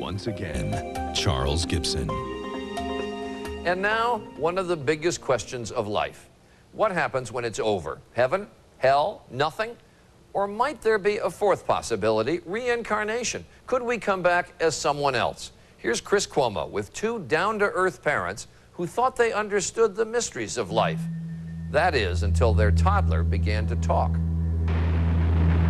once again, Charles Gibson. And now, one of the biggest questions of life. What happens when it's over? Heaven? Hell? Nothing? Or might there be a fourth possibility, reincarnation? Could we come back as someone else? Here's Chris Cuomo with two down-to-earth parents who thought they understood the mysteries of life. That is, until their toddler began to talk.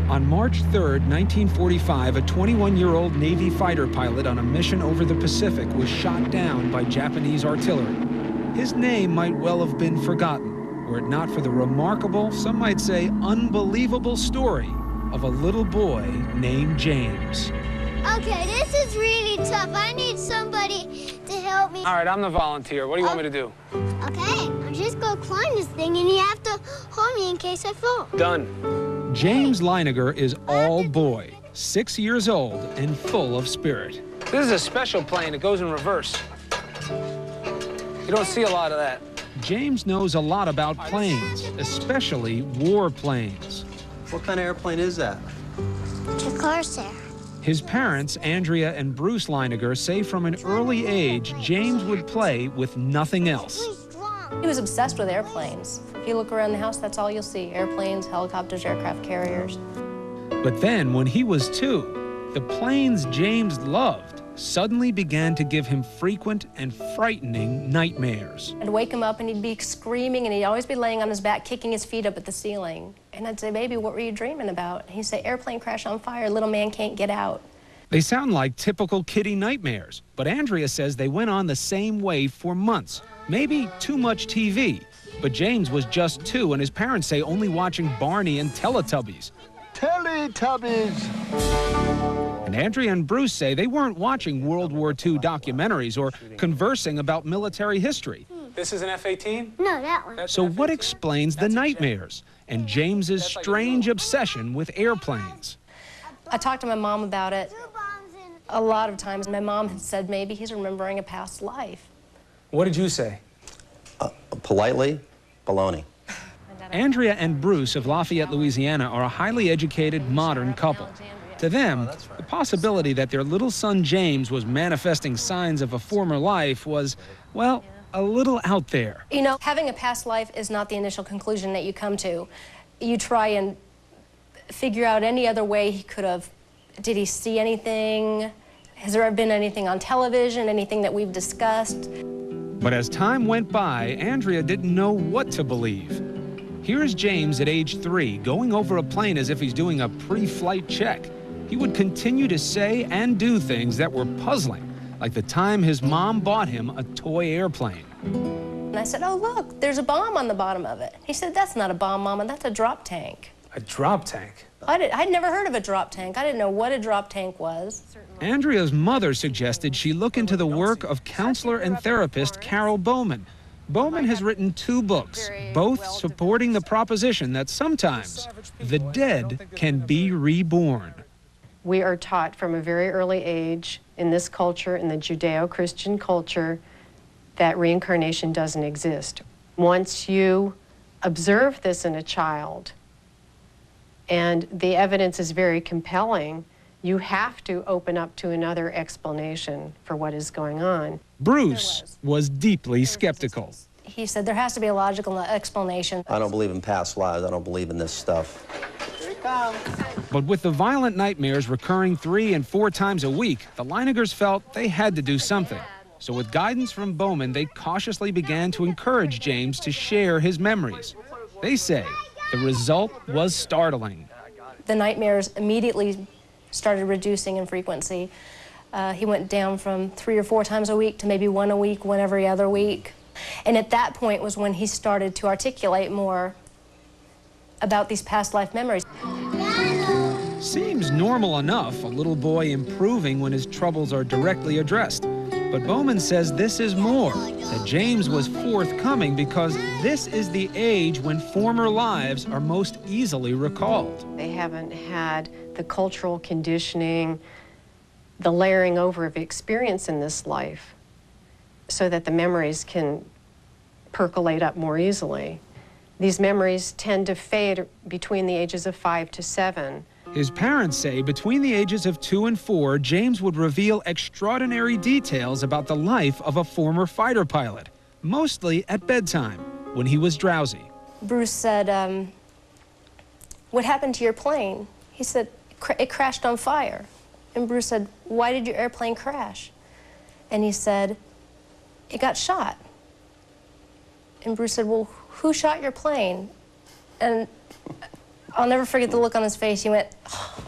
On March 3rd, 1945, a 21-year-old Navy fighter pilot on a mission over the Pacific was shot down by Japanese artillery. His name might well have been forgotten, were it not for the remarkable, some might say unbelievable story of a little boy named James. Okay, this is really tough. I need somebody to help me. All right, I'm the volunteer. What do you want me to do? Okay, I'm just gonna climb this thing and you have to hold me in case I fall. Done. James Leiniger is all boy, 6 years old and full of spirit. This is a special plane. It goes in reverse. You don't see a lot of that. James knows a lot about planes, especially war planes. What kind of airplane is that? It's a Corsair. His parents, Andrea and Bruce Leiniger, say from an early age, James would play with nothing else. He was obsessed with airplanes. If you look around the house, that's all you'll see. Airplanes, helicopters, aircraft carriers. But then, when he was 2, the planes James loved suddenly began to give him frequent and frightening nightmares. I'd wake him up and he'd be screaming and he'd always be laying on his back, kicking his feet up at the ceiling. And I'd say, baby, what were you dreaming about? He'd say, airplane crash on fire, little man can't get out. They sound like typical kiddie nightmares, but Andrea says they went on the same way for months. Maybe too much TV. But James was just 2, and his parents say only watching Barney and Teletubbies. Teletubbies! And Andrea and Bruce say they weren't watching World War II documentaries or conversing about military history. This is an F-18? No, that one. So what explains the nightmares and James's strange obsession with airplanes? I talked to my mom about it. A lot of times my mom had said maybe he's remembering a past life. What did you say? Politely, baloney. Andrea and Bruce of Lafayette, Louisiana are a highly educated, modern couple. To them, the possibility that their little son James was manifesting signs of a former life was, well, a little out there. You know, having a past life is not the initial conclusion that you come to. You try and figure out any other way he could have. Did he see anything? Has there been anything on television, anything that we've discussed? But as time went by, Andrea didn't know what to believe. Here's James at age 3, going over a plane as if he's doing a pre-flight check. He would continue to say and do things that were puzzling, like the time his mom bought him a toy airplane. And I said, oh, look, there's a bomb on the bottom of it. He said, that's not a bomb, Mama, that's a drop tank. A drop tank? I'd never heard of a drop tank. I didn't know what a drop tank was. Andrea's mother suggested she look into the work of counselor and therapist Carol Bowman. Bowman has written 2 books, both supporting the proposition that sometimes the dead can be reborn. We are taught from a very early age in this culture, in the Judeo-Christian culture, that reincarnation doesn't exist. Once you observe this in a child, and the evidence is very compelling, you have to open up to another explanation for what is going on. Bruce was deeply skeptical. He said there has to be a logical explanation. I don't believe in past lives. I don't believe in this stuff. But with the violent nightmares recurring 3 and 4 times a week, the Leinigers felt they had to do something. So with guidance from Bowman, they cautiously began to encourage James to share his memories. They say the result was startling. The nightmares immediately started reducing in frequency. He went down from 3 or 4 times a week to maybe 1 a week, 1 every other week. And at that point was when he started to articulate more about these past life memories. Seems normal enough, a little boy improving when his troubles are directly addressed. But Bowman says this is more, that James was forthcoming because this is the age when former lives are most easily recalled. They haven't had the cultural conditioning, the layering over of experience in this life, so that the memories can percolate up more easily. These memories tend to fade between the ages of 5 to 7. His parents say between the ages of 2 and 4, James would reveal extraordinary details about the life of a former fighter pilot, mostly at bedtime, when he was drowsy. Bruce said, what happened to your plane? He said, it crashed on fire. And Bruce said, why did your airplane crash? And he said, it got shot. And Bruce said, well, who shot your plane? And I'll never forget the look on his face. He went, oh,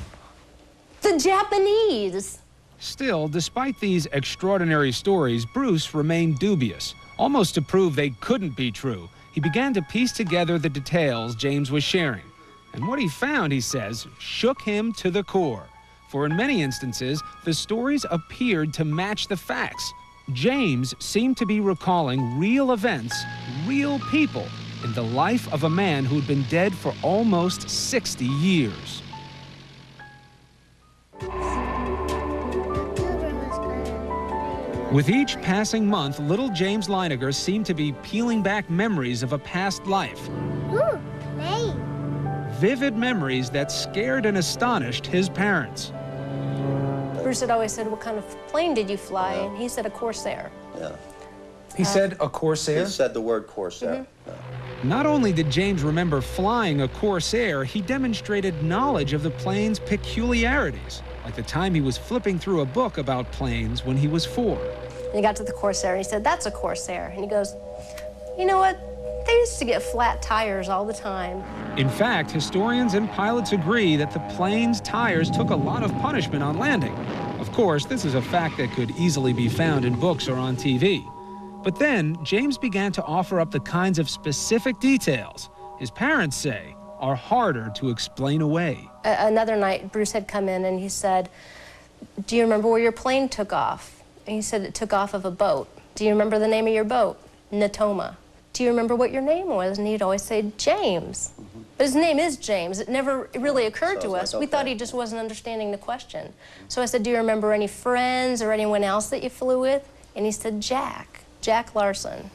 the Japanese. Still, despite these extraordinary stories, Bruce remained dubious. Almost to prove they couldn't be true, he began to piece together the details James was sharing. And what he found, he says, shook him to the core. For in many instances, the stories appeared to match the facts. James seemed to be recalling real events, real people, in the life of a man who'd been dead for almost 60 years. With each passing month, little James Leininger seemed to be peeling back memories of a past life. Ooh, name. Vivid memories that scared and astonished his parents. Bruce had always said, what kind of plane did you fly? And he said, a Corsair. Yeah. He said a Corsair? He said the word Corsair. Not only did James remember flying a Corsair, he demonstrated knowledge of the plane's peculiarities, like the time he was flipping through a book about planes when he was 4. And he got to the Corsair, and he said, that's a Corsair. And he goes, you know what? They used to get flat tires all the time. In fact, historians and pilots agree that the plane's tires took a lot of punishment on landing. Of course, this is a fact that could easily be found in books or on TV. But then, James began to offer up the kinds of specific details his parents say are harder to explain away. Another night, Bruce had come in and he said, do you remember where your plane took off? And he said it took off of a boat. Do you remember the name of your boat? Natoma. Do you remember what your name was? And he'd always say, James. But his name is James. It never really occurred to us. We thought he just wasn't understanding the question. So I said, do you remember any friends or anyone else that you flew with? And he said, Jack Larson.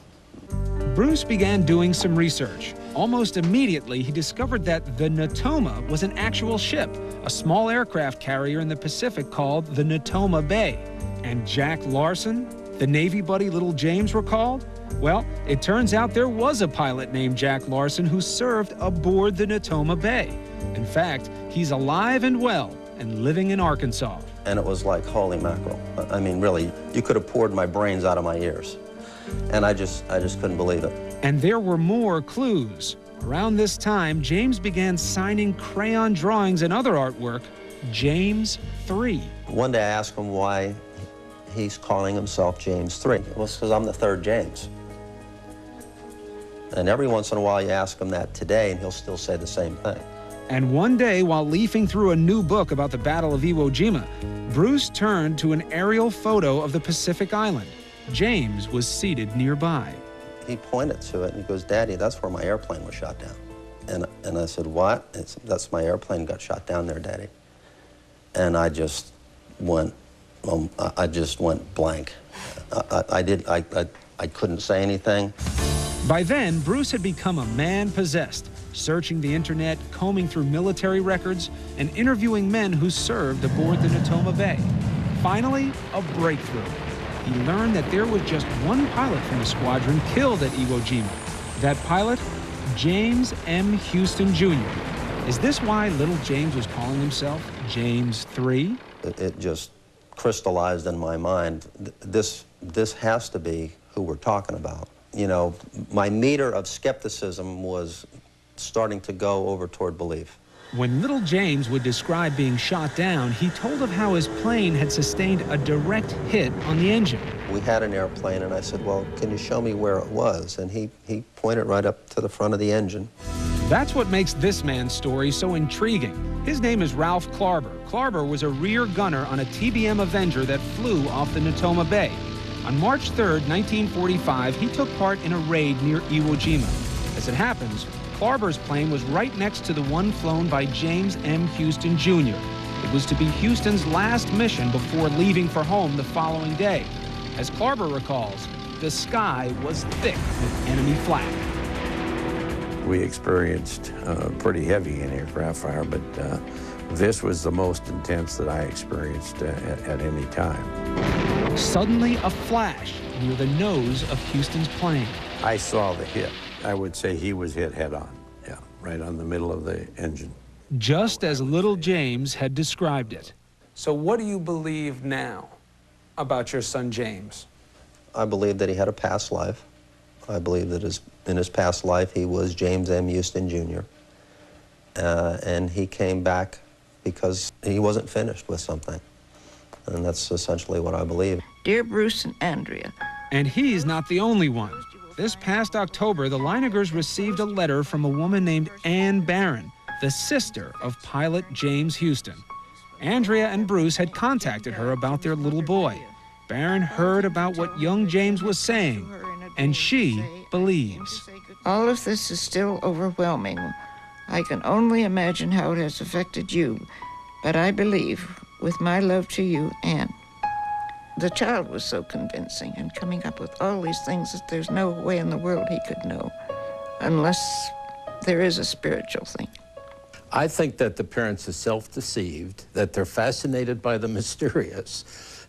Bruce began doing some research. Almost immediately, he discovered that the Natoma was an actual ship, a small aircraft carrier in the Pacific called the Natoma Bay. And Jack Larson, the Navy buddy little James recalled? Well, it turns out there was a pilot named Jack Larson who served aboard the Natoma Bay. In fact, he's alive and well and living in Arkansas. And it was like, holy mackerel. I mean, really, you could have poured my brains out of my ears. And I just couldn't believe it. And there were more clues. Around this time, James began signing crayon drawings and other artwork, James 3. One day I asked him why he's calling himself James 3. Well, it's because I'm the 3rd James. And every once in a while you ask him that today, and he'll still say the same thing. And one day, while leafing through a new book about the Battle of Iwo Jima, Bruce turned to an aerial photo of the Pacific Island. James was seated nearby. He pointed to it and he goes, Daddy, that's where my airplane was shot down. And I said, what? That's my airplane got shot down there, Daddy. And I just went blank. I couldn't say anything. By then, Bruce had become a man possessed, searching the internet, combing through military records, and interviewing men who served aboard the Natoma Bay. Finally, a breakthrough. He learned that there was just one pilot from the squadron killed at Iwo Jima. That pilot, James M. Houston, Jr. Is this why little James was calling himself James 3? It just crystallized in my mind. This has to be who we're talking about. You know, my meter of skepticism was starting to go over toward belief. When little James would describe being shot down, he told of how his plane had sustained a direct hit on the engine. We had an airplane, and I said, well, can you show me where it was? And he pointed right up to the front of the engine. That's what makes this man's story so intriguing. His name is Ralph Klarber. Klarber was a rear gunner on a TBM Avenger that flew off the Natoma Bay. On March 3rd, 1945, he took part in a raid near Iwo Jima. As it happens, Klarber's plane was right next to the one flown by James M. Houston, Jr. It was to be Houston's last mission before leaving for home the following day. As Klarber recalls, the sky was thick with enemy flak. We experienced pretty heavy anti-aircraft fire, but this was the most intense that I experienced at any time. Suddenly, a flash near the nose of Houston's plane. I saw the hit. I would say he was hit head-on, yeah, right on the middle of the engine. Just as little James had described it. So what do you believe now about your son, James? I believe that he had a past life. I believe that in his past life he was James M. Houston, Jr. And he came back because he wasn't finished with something. And that's essentially what I believe. Dear Bruce and Andrea. And he's not the only one. This past October, the Leinegers received a letter from a woman named Ann Barron, the sister of pilot James Houston. Andrea and Bruce had contacted her about their little boy. Barron heard about what young James was saying, and she believes. All of this is still overwhelming. I can only imagine how it has affected you, but I believe, with my love to you, Anne. The child was so convincing and coming up with all these things that there's no way in the world he could know, unless there is a spiritual thing. I think that the parents are self-deceived, that they're fascinated by the mysterious,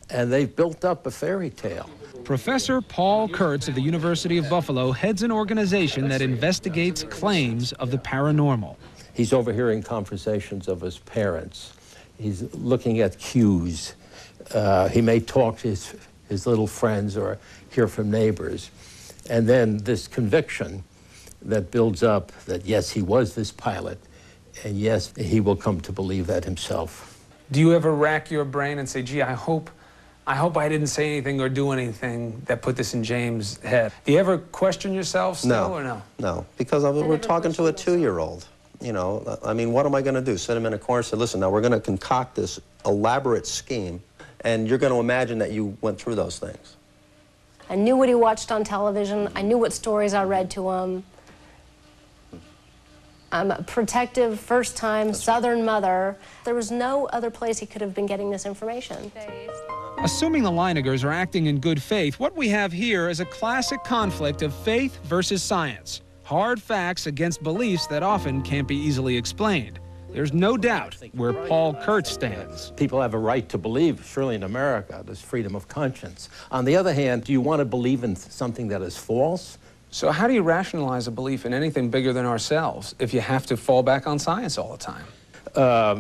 and they've built up a fairy tale. Professor Paul Kurtz of the University of Buffalo heads an organization that investigates claims of the paranormal. He's overhearing conversations of his parents. He's looking at cues. He may talk to his little friends or hear from neighbors. And then this conviction that builds up that, yes, he was this pilot, and yes, he will come to believe that himself. Do you ever rack your brain and say, gee, I hope I didn't say anything or do anything that put this in James' head? Do you ever question yourself still, or no? No, because we're talking to a 2-year-old. You know, I mean, what am I going to do? Sit him in a corner and say, listen, now we're going to concoct this elaborate scheme, and you're going to imagine that you went through those things. I knew what he watched on television. I knew what stories I read to him. I'm a protective, first-time Southern mother. There was no other place he could have been getting this information. Assuming the Leinegers are acting in good faith, what we have here is a classic conflict of faith versus science. Hard facts against beliefs that often can't be easily explained. There's no doubt where Paul Kurtz stands. People have a right to believe, surely in America, there's freedom of conscience. On the other hand, do you want to believe in something that is false? So how do you rationalize a belief in anything bigger than ourselves if you have to fall back on science all the time?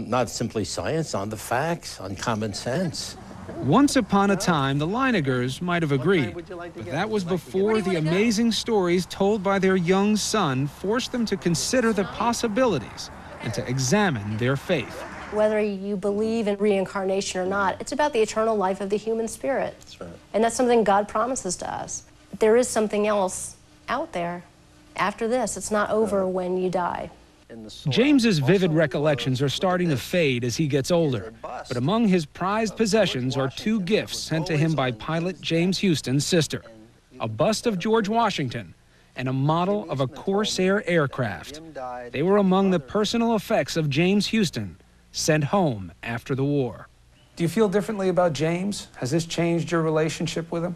Not simply science, on the facts, on common sense. Once upon a time, the Leinegers might have agreed, but that was before the amazing stories told by their young son forced them to consider the possibilities and to examine their faith. Whether you believe in reincarnation or not, it's about the eternal life of the human spirit. That's right. And that's something God promises to us. There is something else out there after this. It's not over when you die. James's vivid recollections are starting to fade as he gets older, but among his prized possessions are 2 gifts sent to him by pilot James Houston's sister, a bust of George Washington and a model of a Corsair aircraft. They were among the personal effects of James Houston, sent home after the war. Do you feel differently about James? Has this changed your relationship with him?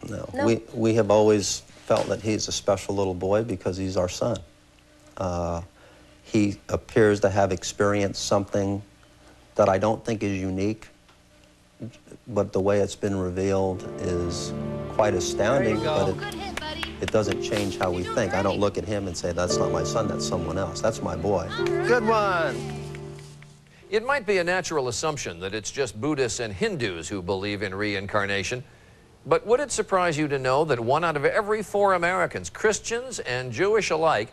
No. We have always felt that he's a special little boy because he's our son. He appears to have experienced something that I don't think is unique, but the way it's been revealed is quite astounding, but it doesn't change how we think. I don't look at him and say, that's not my son, that's someone else. That's my boy. Good one. It might be a natural assumption that it's just Buddhists and Hindus who believe in reincarnation, but would it surprise you to know that 1 out of every 4 Americans, Christians and Jewish alike,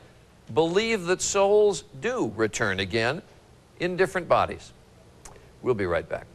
believe that souls do return again in different bodies? We'll be right back.